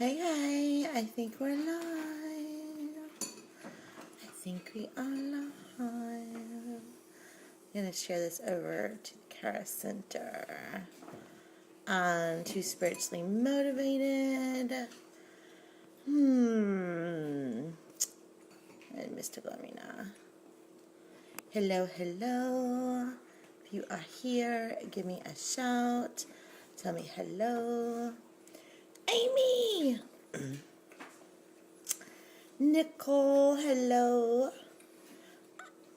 Hey, hey, I think we're live. I think we are live. I'm going to share this over to the Kara Center. Too spiritually motivated. And Mystical Arena. Hello, hello. If you are here, give me a shout. Tell me hello. Amy! Nicole, hello.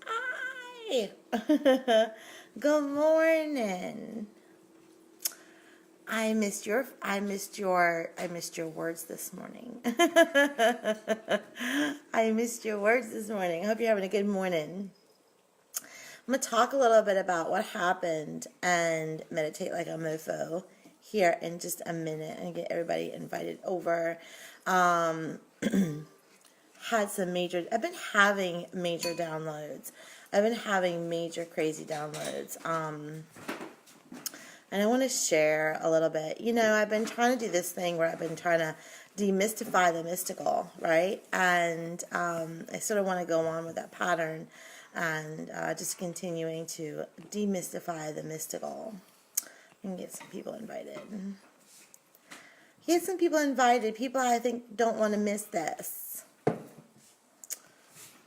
Hi. Good morning. I missed your words this morning. I missed your words this morning. I hope you're having a good morning. I'm going to talk a little bit about what happened and meditate like a mofo here in just a minute and get everybody invited over. I've been having major downloads. I've been having major crazy downloads. And I want to share a little bit. You know, I've been trying to do this thing where I've been trying to demystify the mystical, right? And I sort of want to go on with that pattern and just continuing to demystify the mystical and get some people invited. Get some people invited. People I think don't want to miss this.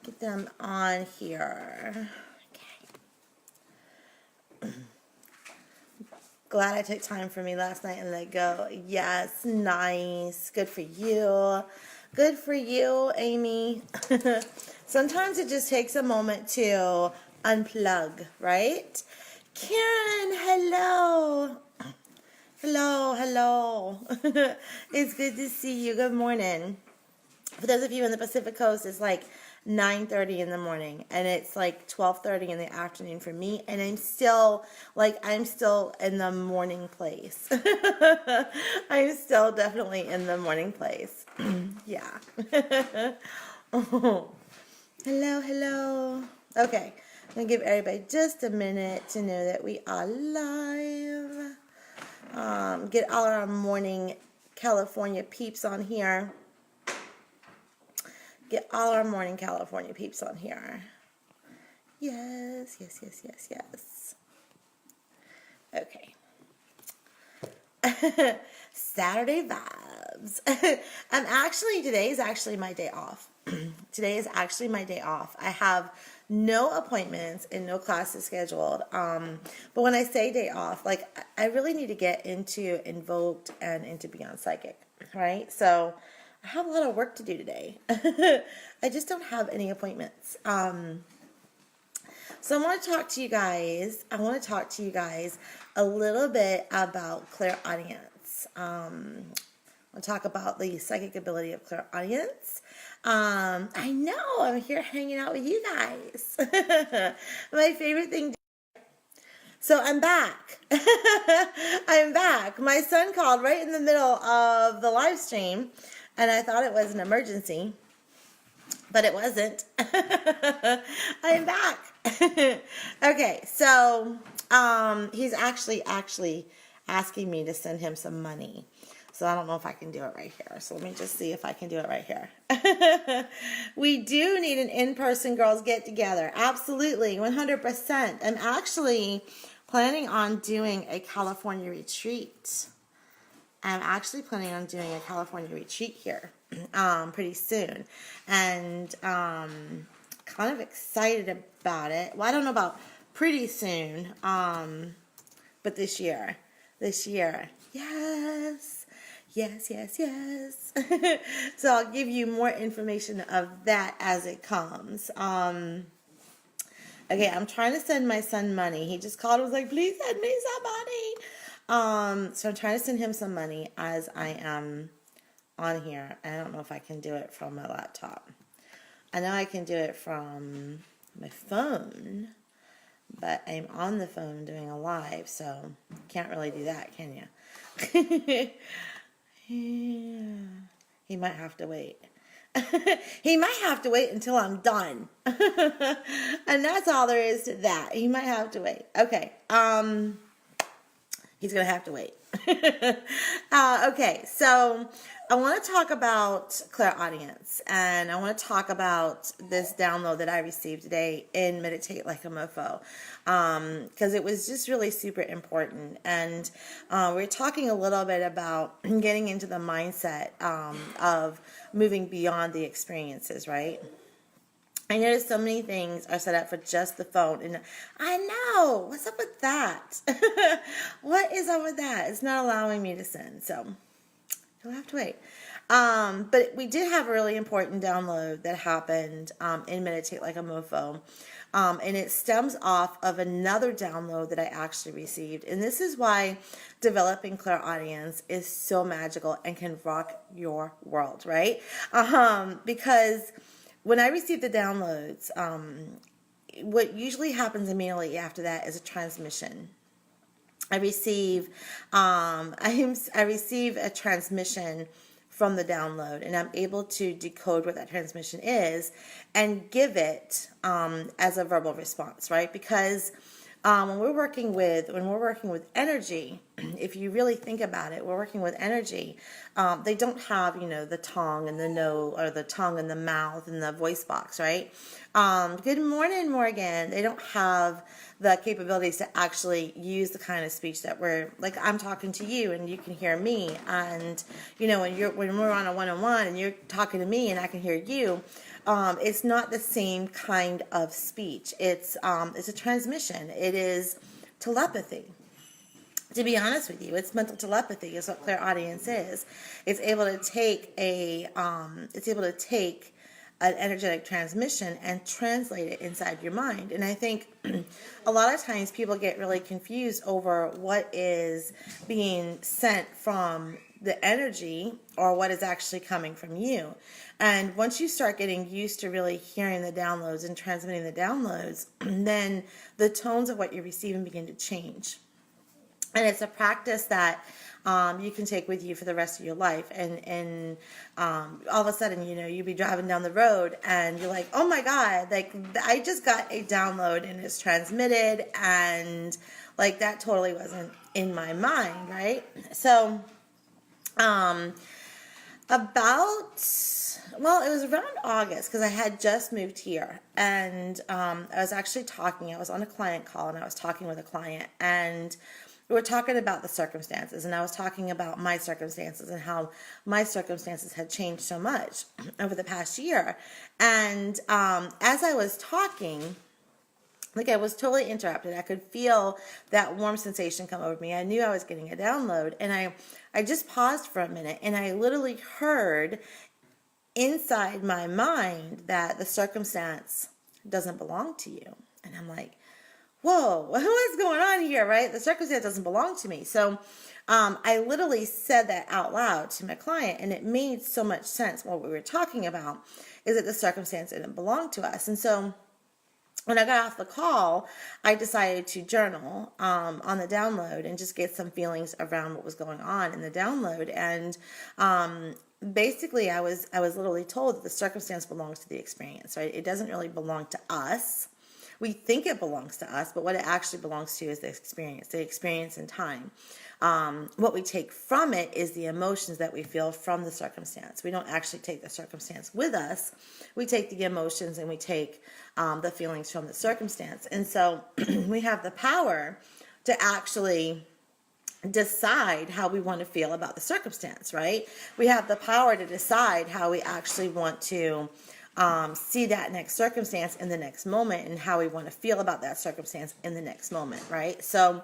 Get them on here. Okay. Glad I took time for me last night and let go. Yes, nice. Good for you. Good for you, Amy. Sometimes it just takes a moment to unplug, right? Karen, hello. Hello, hello. It's good to see you. Good morning. For those of you in the Pacific Coast, it's like 9:30 in the morning, and it's like 12:30 in the afternoon for me, and I'm still in the morning place. I'm still definitely in the morning place. Yeah. Oh. Hello, hello. Okay, I'm gonna give everybody just a minute to know that we are live. Get all our morning California peeps on here. Get all our morning California peeps on here. Yes, yes, yes, yes, yes. Okay. Saturday vibes. Today is actually my day off. Today is actually my day off. I have no appointments and no classes scheduled. But when I say day off, like I really need to get into Invoked and into Beyond Psychic, right? So I have a lot of work to do today. I just don't have any appointments. So I want to talk to you guys. A little bit about clairaudience. I'll talk about the psychic ability of clairaudience. I know I'm here hanging out with you guys. My favorite thing. So I'm back. I'm back. My son called right in the middle of the live stream, and I thought it was an emergency, but it wasn't. I'm back. Okay, so he's actually asking me to send him some money. So I don't know if I can do it right here. So let me just see if I can do it right here. We do need an in-person girls get-together. Absolutely, 100%. I'm actually planning on doing a California retreat. Here pretty soon. And kind of excited about it. Well, I don't know about pretty soon, but this year. Yes. So I'll give you more information of that as it comes. Okay, I'm trying to send my son money. He just called and was like, please send me some money. So I'm trying to send him some money as I am on here. I don't know if I can do it from my laptop. I know I can do it from my phone, but I'm on the phone doing a live, so can't really do that, can you? Yeah. He might have to wait. He might have to wait until I'm done. And that's all there is to that. He might have to wait. Okay. He's going to have to wait. Okay, so I want to talk about clairaudience, and I want to talk about this download that I received today in Meditate Like a Mofo, because it was just really super important. And we're talking a little bit about getting into the mindset of moving beyond the experiences, right? I noticed so many things are set up for just the phone, and I know, what's up with that? What is up with that? It's not allowing me to send, so you'll have to wait. But we did have a really important download that happened in Meditate Like a Mofo, and it stems off of another download that I actually received, and this is why developing clairaudience is so magical and can rock your world, right? Because when I receive the downloads, what usually happens immediately after that is a transmission. I receive a transmission from the download, and I'm able to decode what that transmission is and give it as a verbal response, right? Because when we're working with energy, if you really think about it, we're working with energy. They don't have, the tongue and the nose, or the tongue and the mouth and the voice box, right? Good morning, Morgan. They don't have the capabilities to actually use the kind of speech that I'm talking to you and you can hear me. And, when we're on a one-on-one and you're talking to me and I can hear you, it's not the same kind of speech. It's a transmission. It is telepathy. To be honest with you, it's mental telepathy is what clairaudience is. It's able to take an energetic transmission and translate it inside your mind. And I think a lot of times people get really confused over what is being sent from the energy or what is actually coming from you. And once you start getting used to really hearing the downloads and transmitting the downloads, then the tones of what you're receiving begin to change. And it's a practice that you can take with you for the rest of your life. And all of a sudden, you'll be driving down the road and you're like, oh my God, I just got a download and it's transmitted, and that totally wasn't in my mind, right? So it was around August, because I had just moved here, and I was on a client call, and I was talking with a client, and we were talking about the circumstances, and I was talking about my circumstances and how my circumstances had changed so much over the past year. And as I was talking, I was totally interrupted. I could feel that warm sensation come over me. I knew I was getting a download, and I just paused for a minute, and I literally heard inside my mind that the circumstance doesn't belong to you. And I'm like, whoa, what's going on here, right? The circumstance doesn't belong to me. So I literally said that out loud to my client, and it made so much sense. What we were talking about is that the circumstance didn't belong to us. And so when I got off the call, I decided to journal on the download and just get some feelings around what was going on in the download. And basically, I was literally told that the circumstance belongs to the experience, right? It doesn't really belong to us. We think it belongs to us, but what it actually belongs to is the experience in time. What we take from it is the emotions that we feel from the circumstance. We don't actually take the circumstance with us. We take the emotions and we take the feelings from the circumstance. And so we have the power to actually decide how we want to feel about the circumstance, right? We have the power to decide how we actually want to see that next circumstance in the next moment, and how we want to feel about that circumstance in the next moment, right? So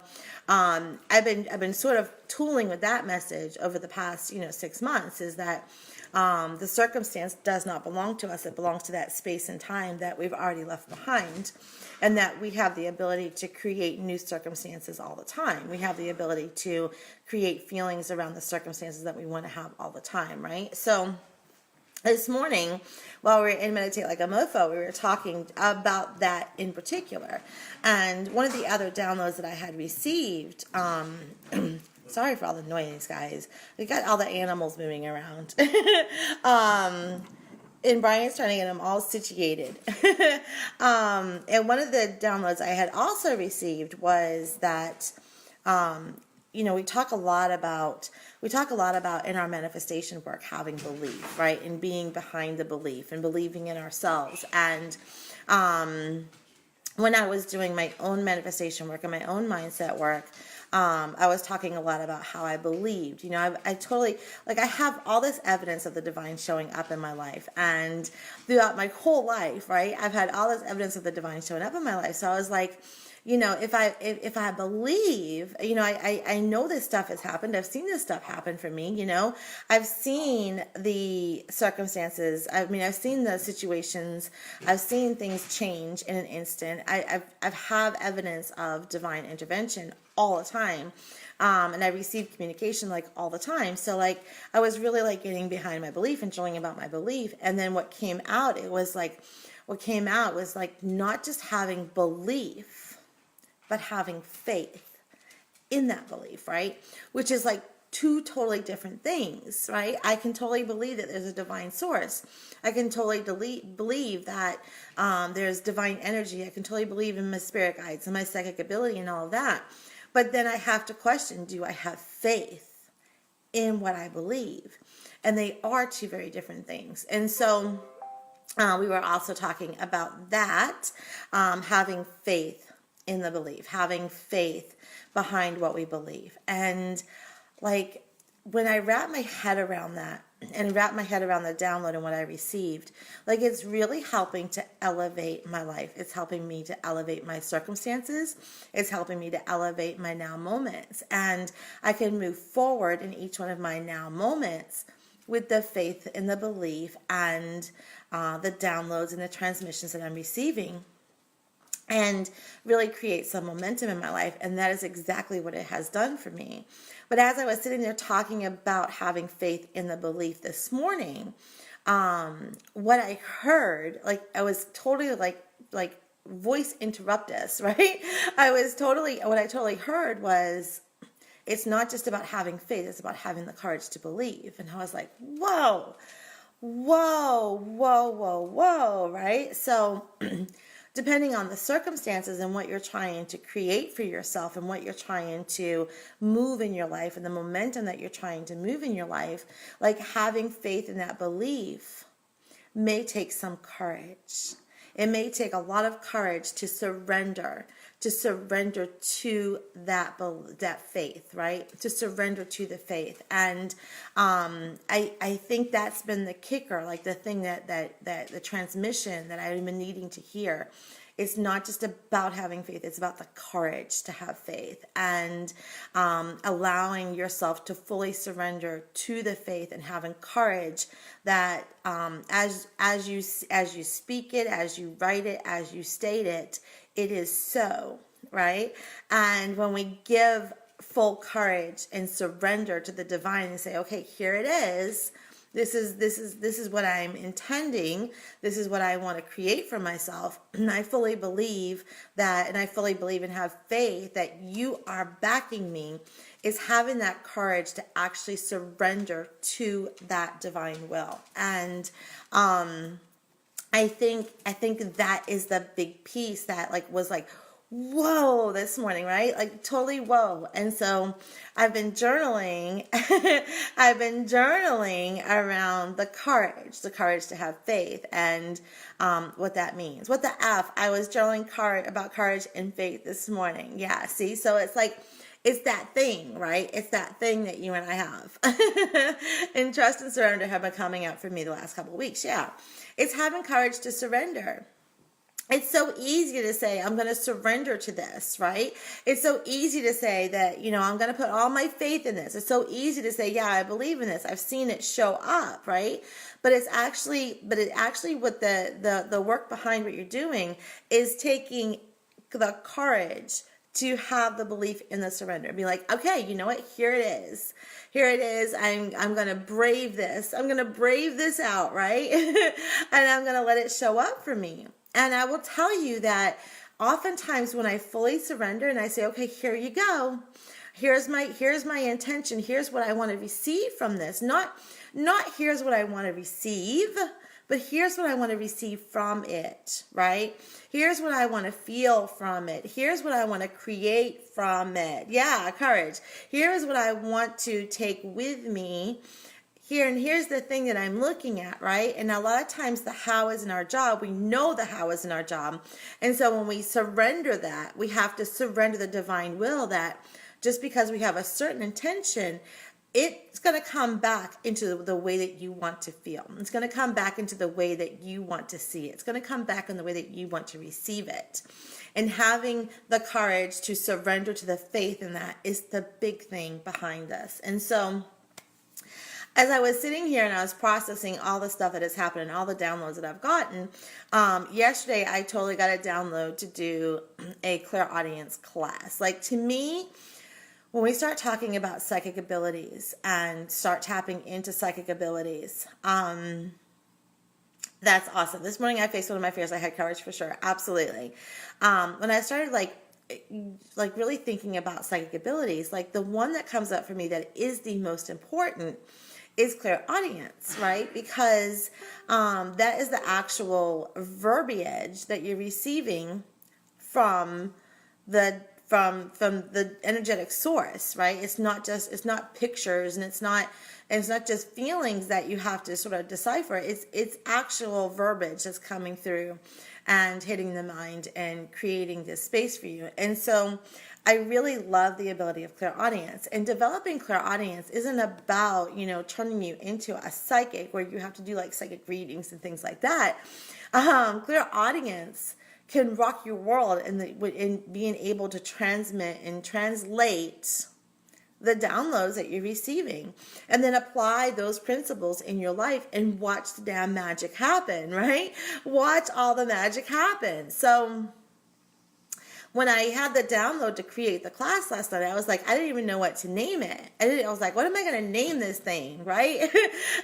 I've been sort of tooling with that message over the past 6 months, is that the circumstance does not belong to us. It belongs to that space and time that we've already left behind, and that we have the ability to create new circumstances all the time. We have the ability to create feelings around the circumstances that we want to have all the time, right? So this morning, while we were in Meditate Like a Mofo, we were talking about that in particular. And one of the other downloads that I had received, sorry for all the noise, guys. We got all the animals moving around. And Brian's trying to get them all situated. And one of the downloads I had also received was that we talk a lot about in our manifestation work having belief, right? And being behind the belief and believing in ourselves. And when I was doing my own manifestation work and my own mindset work, I was talking a lot about how I believed. I totally, I have all this evidence of the divine showing up in my life. And throughout my whole life, right, I've had all this evidence of the divine showing up in my life. So I was like, if I believe, I know this stuff has happened. I've seen this stuff happen for me. I've seen the circumstances. I've seen the situations. I've seen things change in an instant. I've have evidence of divine intervention all the time. And I receive communication all the time. So I was really getting behind my belief and showing about my belief. And then what came out, was not just having belief, but having faith in that belief, right? Which is two totally different things, right? I can totally believe that there's a divine source. I can totally believe that there's divine energy. I can totally believe in my spirit guides and my psychic ability and all of that. But then I have to question, do I have faith in what I believe? And they are two very different things. And so we were also talking about that, having faith in the belief, having faith behind what we believe. And when I wrap my head around that and wrap my head around the download and what I received, it's really helping to elevate my life. It's helping me to elevate my circumstances. It's helping me to elevate my now moments. And I can move forward in each one of my now moments with the faith and the belief and the downloads and the transmissions that I'm receiving, and really create some momentum in my life. And that is exactly what it has done for me. But as I was sitting there talking about having faith in the belief this morning, what I heard, I was totally voice interruptus, right? What I totally heard was, it's not just about having faith, it's about having the courage to believe. And I was like, whoa, right? So depending on the circumstances and what you're trying to create for yourself and what you're trying to move in your life and the momentum that you're trying to move in your life, having faith in that belief may take some courage. It may take a lot of courage to surrender to that faith, right? To surrender to the faith. And I think that's been the kicker, the thing that the transmission that I've been needing to hear. It's not just about having faith, it's about the courage to have faith and allowing yourself to fully surrender to the faith and having courage that as you speak it, as you write it, as you state it, it is so, right? And when we give full courage and surrender to the divine and say, okay, here it is. This is what I'm intending. This is what I want to create for myself. And I fully believe that, and I fully believe and have faith that you are backing me, is having that courage to actually surrender to that divine will. And I think that is the big piece that was whoa this morning, right? Totally whoa. And so I've been journaling. I've been journaling around the courage to have faith and what that means. What the F? I was journaling about courage and faith this morning. Yeah, see? So it's it's that thing, right? It's that thing that you and I have. And trust and surrender have been coming up for me the last couple of weeks. Yeah. It's having courage to surrender. It's so easy to say, I'm going to surrender to this, right? It's so easy to say that, I'm going to put all my faith in this. It's so easy to say, yeah, I believe in this. I've seen it show up, right? But it's actually what the work behind what you're doing is taking the courage to have the belief in the surrender. Be like, okay, you know what? Here it is. Here it is. I'm going to brave this. I'm going to brave this out, right? And I'm going to let it show up for me. And I will tell you that oftentimes when I fully surrender and I say, okay, here you go, Here's my intention. Here's what I want to receive from this. Not here's what I want to receive, but here's what I want to receive from it, right? Here's what I want to feel from it. Here's what I want to create from it. Yeah, courage. Here's what I want to take with me here. And here's the thing that I'm looking at, right? And a lot of times the how isn't our job. We know the how isn't our job. And so when we surrender that, we have to surrender the divine will that just because we have a certain intention, it's going to come back into the way that you want to feel. It's going to come back into the way that you want to see it. It's going to come back in the way that you want to receive it. And having the courage to surrender to the faith in that is the big thing behind this. And so as I was sitting here and I was processing all the stuff that has happened and all the downloads that I've gotten, yesterday I totally got a download to do a clairaudience class. Like, to me, when we start talking about psychic abilities and start tapping into psychic abilities, that's awesome. This morning I faced one of my fears. I had courage for sure. Absolutely. When I started like really thinking about psychic abilities, like the one that comes up for me that is the most important is clairaudience, right? Because that is the actual verbiage that you're receiving from the energetic source, right? It's not pictures, and it's not just feelings that you have to sort of decipher. It's actual verbiage that's coming through and hitting the mind and creating this space for you. And so I really love the ability of clairaudience. And developing clairaudience isn't about, turning you into a psychic where you have to do like psychic readings and things like that. Clairaudience can rock your world in being able to transmit and translate the downloads that you're receiving, and then apply those principles in your life and watch the damn magic happen, right? Watch all the magic happen. So when I had the download to create the class last night, I was like, I didn't even know what to name it. I was like, what am I going to name this thing, right?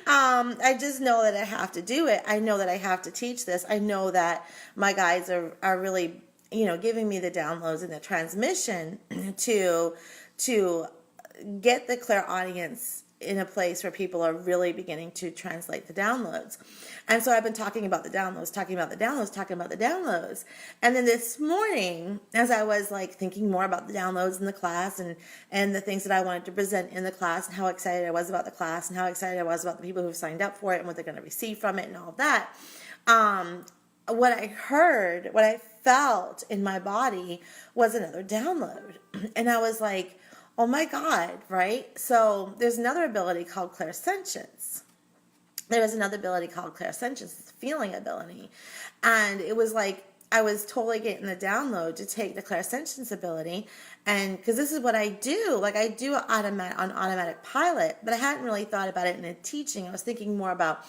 I just know that I have to do it. I know that I have to teach this. I know that my guides are really, giving me the downloads and the transmission to get the clairaudience in a place where people are really beginning to translate the downloads. And so I've been talking about the downloads. And then this morning, as I was like thinking more about the downloads in the class and the things that I wanted to present in the class and how excited I was about the class and how excited I was about the people who have signed up for it and what they're going to receive from it and all of that, what I felt in my body was another download. And I was like, oh my God, right? So there's another ability called clairsentience. It's a feeling ability. And it was like, I was totally getting the download to take the clairsentience ability. And because this is what I do, like I do it on automatic pilot, but I hadn't really thought about it in a teaching. I was thinking more about,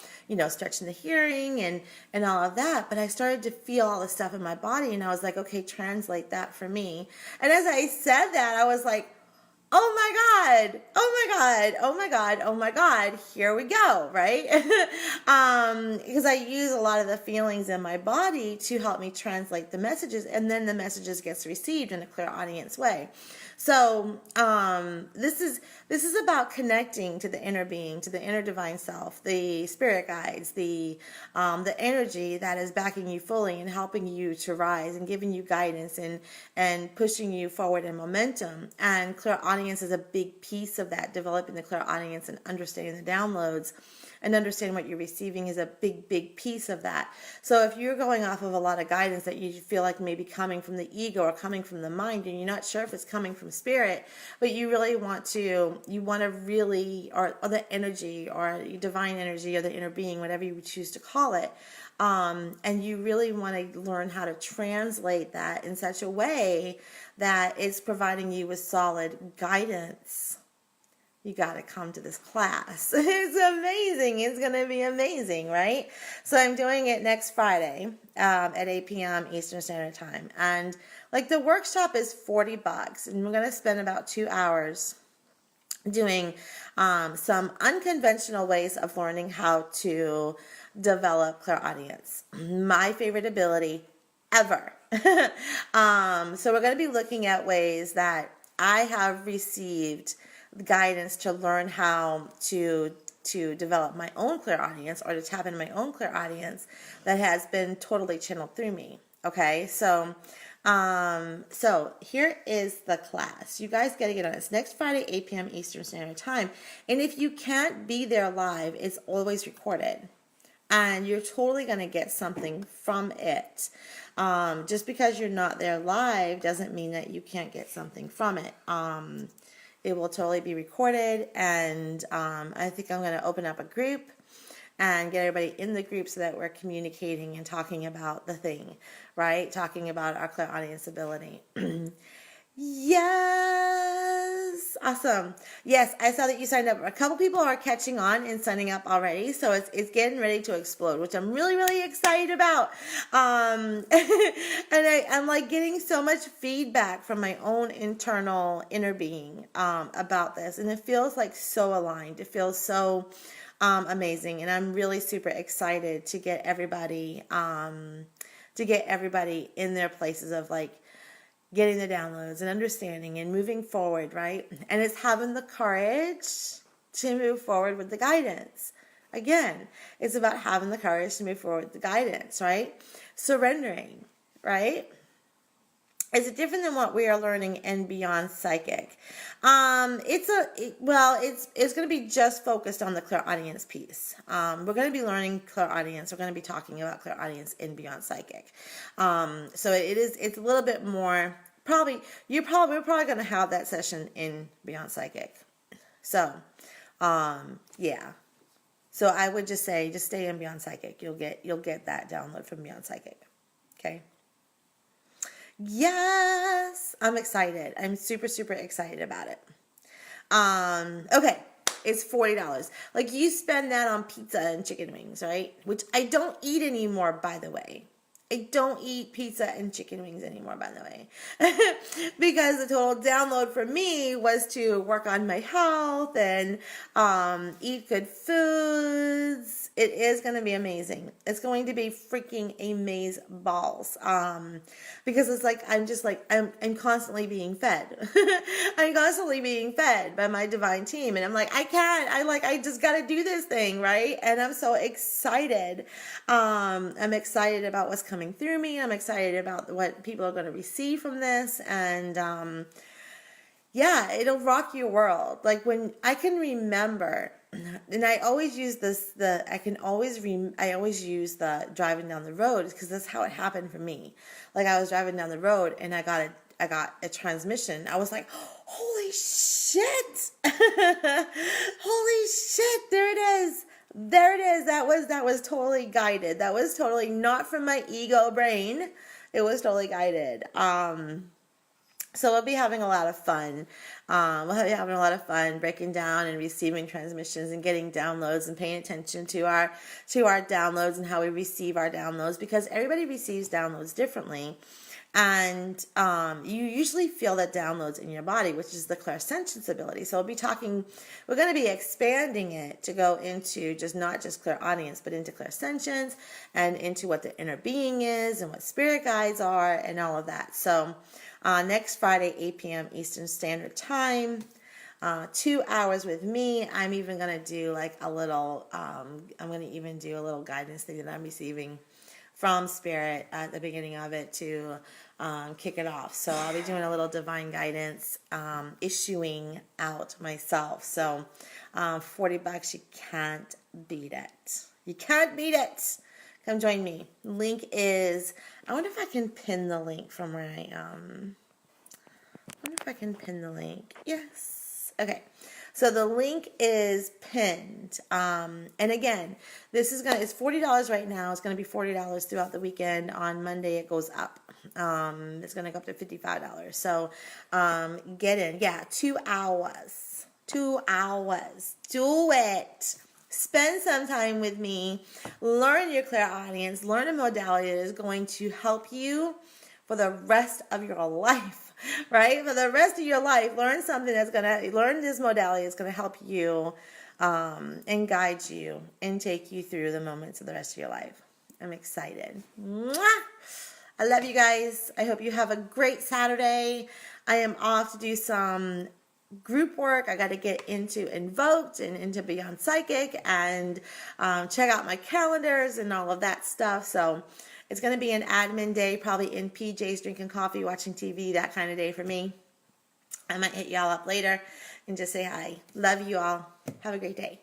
stretching the hearing and all of that. But I started to feel all the stuff in my body and I was like, okay, translate that for me. And as I said that, I was like, oh my God, here we go, right? Because I use a lot of the feelings in my body to help me translate the messages, and then the messages gets received in a clairaudience way. So this is about connecting to the inner being, to the inner divine self, the spirit guides, the energy that is backing you fully and helping you to rise and giving you guidance and pushing you forward in momentum. And clairaudience is a big piece of that. Developing the clairaudience and understanding the downloads and understanding what you're receiving is a big piece of that. So if you're going off of a lot of guidance that you feel like maybe coming from the ego or coming from the mind, and you're not sure if it's coming from spirit, but you really want to really, or the energy or divine energy or the inner being, whatever you would choose to call it, and you really want to learn how to translate that in such a way that it's providing you with solid guidance, you got to come to this class. It's amazing. It's going to be amazing, right? So I'm doing it next Friday at 8 p.m. Eastern Standard Time. And like the workshop is $40, and we're going to spend about 2 hours doing some unconventional ways of learning how to develop clairaudience. My favorite ability ever. So we're going to be looking at ways that I have received guidance to learn how to develop my own clairaudience, or to tap into my own clairaudience, that has been totally channeled through me. Okay, so here is the class. You guys got to get on. It's next Friday, 8 p.m. Eastern Standard Time. And if you can't be there live, it's always recorded. And you're totally going to get something from it. Just because you're not there live doesn't mean that you can't get something from it. It will totally be recorded. And I think I'm going to open up a group and get everybody in the group so that we're communicating and talking about the thing, right? Talking about our clairaudience ability. Yes, awesome. Yes, I saw that you signed up. A couple people are catching on and signing up already, so it's getting ready to explode, which I'm really, really excited about. And I'm like getting so much feedback from my own internal inner being about this, and it feels like so aligned. It feels so amazing, and I'm really super excited to get everybody in their places of like getting the downloads and understanding and moving forward, right? And it's having the courage to move forward with the guidance. Again, it's about having the courage to move forward with the guidance, right? Surrendering, right? Is it different than what we are learning in Beyond Psychic? It's going to be just focused on the clairaudience piece. We're going to be learning clairaudience. We're going to be talking about clairaudience in Beyond Psychic. So it's a little bit more, we're probably going to have that session in Beyond Psychic. So, yeah. So I would just say, just stay in Beyond Psychic. You'll get that download from Beyond Psychic. Okay. Yes, I'm excited. I'm super, super excited about it. Okay, it's $40. Like, you spend that on pizza and chicken wings, right? Which I don't eat anymore, by the way. I don't eat pizza and chicken wings anymore, by the way. Because the total download for me was to work on my health and eat good foods. It is going to be amazing. It's going to be freaking amaze balls. Because it's like, I'm constantly being fed. I'm constantly being fed by my divine team. And I'm like, I just got to do this thing, right? And I'm so excited. I'm excited about what's coming through me. I'm excited about what people are going to receive from this. And, yeah, it'll rock your world. Like, when I can remember, and I always use I always use the driving down the road, because that's how it happened for me. Like, I was driving down the road and I got a transmission. I was like, holy shit. Holy shit. There it is. There it is. That was totally guided. That was totally not from my ego brain. It was totally guided. So we'll be having a lot of fun. We'll be having a lot of fun breaking down and receiving transmissions and getting downloads and paying attention to our downloads and how we receive our downloads, because everybody receives downloads differently. And you usually feel that downloads in your body, which is the clairsentience ability. So we're going to be expanding it to go into not just clairaudience, but into clairsentience and into what the inner being is and what spirit guides are and all of that. So next Friday, 8 p.m. Eastern Standard Time, 2 hours with me. I'm even going to do like a little, I'm going to even do a little guidance thing that I'm receiving from Spirit at the beginning of it to kick it off. So I'll be doing a little divine guidance, issuing out myself. So $40, you can't beat it. You can't beat it. Come join me. Link is, I wonder if I can pin the link from where I am. I wonder if I can pin the link. Yes. Okay. So the link is pinned. And again, it's $40 right now. It's going to be $40 throughout the weekend. On Monday, it goes up. It's going to go up to $55. So get in. Yeah, 2 hours. 2 hours. Do it. Spend some time with me. Learn your clairaudience. Learn a modality that is going to help you for the rest of your life, right? For the rest of your life, learn something learn this modality that's going to help you and guide you and take you through the moments of the rest of your life. I'm excited. Mwah! I love you guys. I hope you have a great Saturday. I am off to do some group work. I got to get into Invoked and into Beyond Psychic and check out my calendars and all of that stuff. So it's going to be an admin day, probably in PJs, drinking coffee, watching TV, that kind of day for me. I might hit y'all up later and just say hi. Love you all. Have a great day.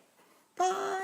Bye.